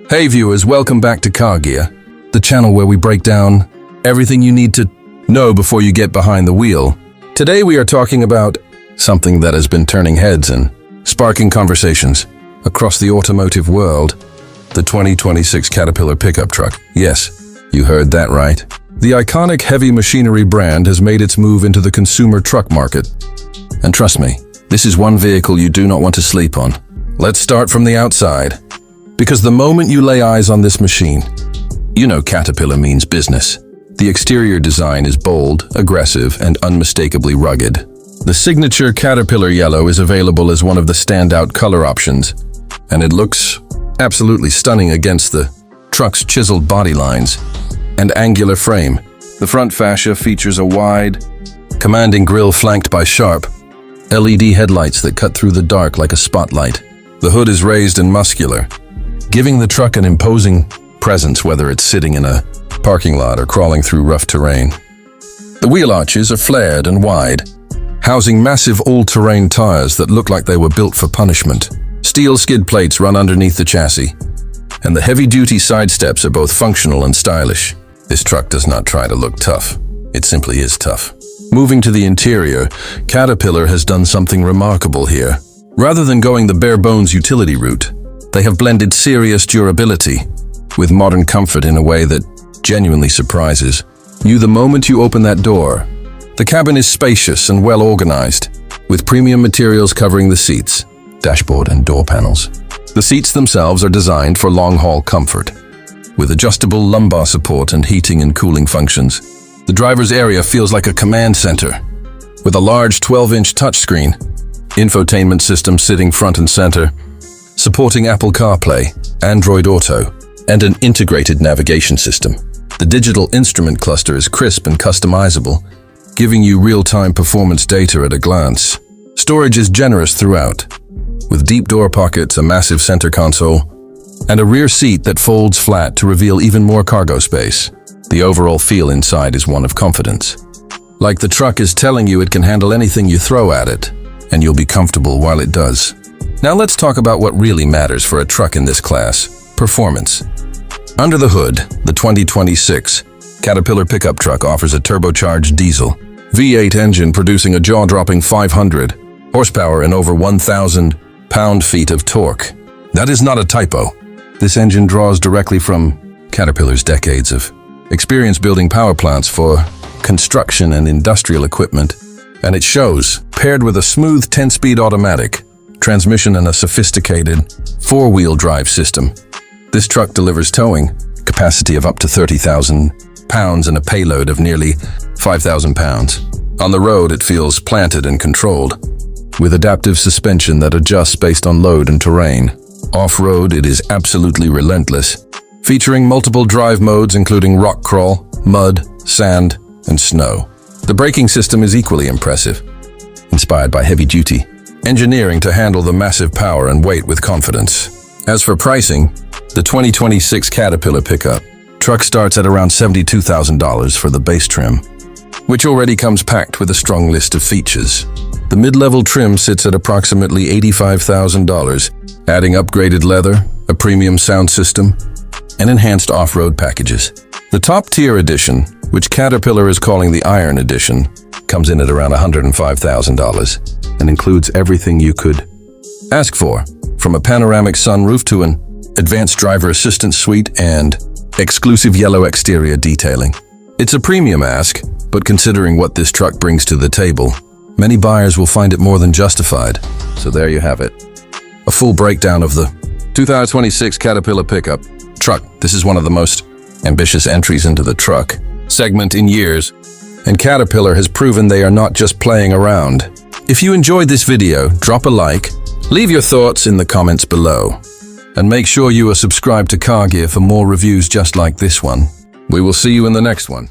Hey viewers, welcome back to CarGear, the channel where we break down everything you need to know before you get behind the wheel. Today we are talking about something that has been turning heads and sparking conversations across the automotive world, the 2026 Caterpillar pickup truck. Yes, you heard that right. The iconic heavy machinery brand has made its move into the consumer truck market. And trust me, this is one vehicle you do not want to sleep on. Let's start from the outside. Because the moment you lay eyes on this machine, you know Caterpillar means business. The exterior design is bold, aggressive, and unmistakably rugged. The signature Caterpillar yellow is available as one of the standout color options, and it looks absolutely stunning against the truck's chiseled body lines and angular frame. The front fascia features a wide, commanding grille flanked by sharp LED headlights that cut through the dark like a spotlight. The hood is raised and muscular, giving the truck an imposing presence whether it's sitting in a parking lot or crawling through rough terrain. The wheel arches are flared and wide, housing massive all-terrain tires that look like they were built for punishment. Steel skid plates run underneath the chassis, and the heavy-duty side steps are both functional and stylish. This truck does not try to look tough. It simply is tough. Moving to the interior, Caterpillar has done something remarkable here. Rather than going the bare-bones utility route, they have blended serious durability with modern comfort in a way that genuinely surprises you the moment you open that door. The cabin is spacious and well organized, with premium materials covering the seats, dashboard, and door panels. The seats themselves are designed for long-haul comfort, with adjustable lumbar support and heating and cooling functions. The driver's area feels like a command center, with a large 12-inch touchscreen, infotainment system sitting front and center, supporting Apple CarPlay, Android Auto, and an integrated navigation system. The digital instrument cluster is crisp and customizable, giving you real-time performance data at a glance. Storage is generous throughout, with deep door pockets, a massive center console, and a rear seat that folds flat to reveal even more cargo space. The overall feel inside is one of confidence. Like the truck is telling you it can handle anything you throw at it, and you'll be comfortable while it does. Now let's talk about what really matters for a truck in this class: performance. Under the hood, the 2026 Caterpillar pickup truck offers a turbocharged diesel V8 engine producing a jaw-dropping 500 horsepower and over 1,000 pound-feet of torque. That is not a typo. This engine draws directly from Caterpillar's decades of experience building power plants for construction and industrial equipment, and it shows, paired with a smooth 10-speed automatic transmission and a sophisticated four-wheel drive system. This truck delivers towing capacity of up to 30,000 pounds and a payload of nearly 5,000 pounds. On the road, it feels planted and controlled, with adaptive suspension that adjusts based on load and terrain. Off-road, it is absolutely relentless, featuring multiple drive modes including rock crawl, mud, sand, and snow. The braking system is equally impressive, inspired by heavy-duty engineering to handle the massive power and weight with confidence. As for pricing, the 2026 Caterpillar pickup truck starts at around $72,000 for the base trim, which already comes packed with a strong list of features. The mid-level trim sits at approximately $85,000, adding upgraded leather, a premium sound system, and enhanced off-road packages. The top-tier edition, which Caterpillar is calling the Iron Edition, comes in at around $105,000 and includes everything you could ask for, from a panoramic sunroof to an advanced driver assistance suite and exclusive yellow exterior detailing. It's a premium ask, but considering what this truck brings to the table, many buyers will find it more than justified. So there you have it. A full breakdown of the 2026 Caterpillar pickup truck. This is one of the most ambitious entries into the truck segment in years, and Caterpillar has proven they are not just playing around. If you enjoyed this video, drop a like, leave your thoughts in the comments below, and make sure you are subscribed to CarGear for more reviews just like this one. We will see you in the next one.